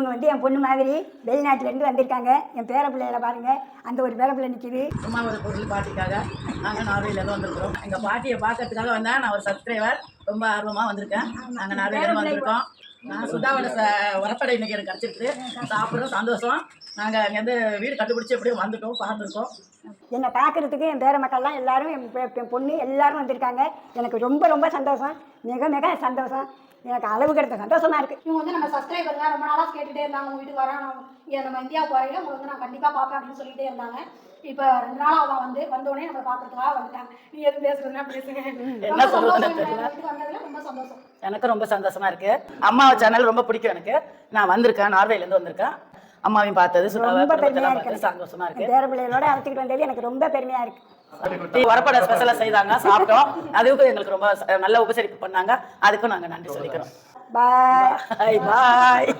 இவங்க வந்து என் பொண்ணு மாதிரி வெளிநாட்டிலேருந்து வந்திருக்காங்க. என் பேர பிள்ளைகளை பாருங்கள், அந்த ஒரு பேர பிள்ளை நிற்கிது. சும்மா ஒரு பொருள் பாட்டிக்காக நாங்கள் நார்வேலேருந்து வந்திருக்கிறோம். எங்கள் பாட்டியை பார்க்கறதுக்காக வந்தேன். நான் ஒரு சப்ஸ்கிரைபர், ரொம்ப ஆர்வமாக வந்திருக்கேன். நாங்கள் நார்வேலேருந்து வந்திருக்கோம். நான் சுதாவோட உரப்படை இன்னைக்கு எனக்கு கிடச்சிருக்கு. சாப்பிட்றோம், சந்தோஷம். நாங்கள் அங்கேருந்து வீடு கண்டுபிடிச்சி எப்படியும் வந்துட்டோம், பார்த்துருக்கோம். என்னை பார்க்குறதுக்கு என் பேர மக்கள்லாம் எல்லாரும், என் பொண்ணு எல்லாரும் வந்திருக்காங்க. எனக்கு ரொம்ப ரொம்ப சந்தோஷம், மிக மிக சந்தோஷம். எனக்கு அளவு கிடைத்த சந்தோஷமா இருக்குது. இவங்க வந்து நம்ம சப்ஸ்கிரைபர் தான், ரொம்ப நாளாக கேட்டுகிட்டே இருந்தாங்க. உங்கள் வீட்டுக்கு வரேன், நம்ம இந்தியாவுக்கு வரையில உங்களை வந்து நான் கண்டிப்பாக பார்ப்பேன் அப்படின்னு சொல்லிகிட்டே இருந்தாங்க. இப்போ 2 நாளாக தான் வந்தோடனே நம்ம பார்க்கறதுக்காக வந்துட்டாங்க. நீ எதுவும் பேசுறதுன்னா பேசுங்க. என்ன சொல்றது? வந்ததில் ரொம்ப சந்தோஷம். எனக்கு ரொம்ப சந்தோஷமா இருக்கு. அம்மா சேனல் ரொம்ப பிடிக்கும் எனக்கு. நான் வந்திருக்கேன், நார்வேலேருந்து வந்திருக்கேன். அம்மாவையும் பார்த்தது ரொம்ப பெருமையா இருக்கு. சந்தோஷமா இருக்கு. பேர பிள்ளைகளோட அழைச்சிக்கிட்டு வந்தது எனக்கு ரொம்ப பெருமையா இருக்கு. வரப்பட ஸ்பெஷலா செய்தாங்க, சாப்பிட்டோம். அதுக்கும் எங்களுக்கு ரொம்ப நல்ல உபசரிப்பு பண்ணாங்க. அதுக்கும் நாங்க நன்றி சொல்லிக்கிறோம். பாய் பாய்.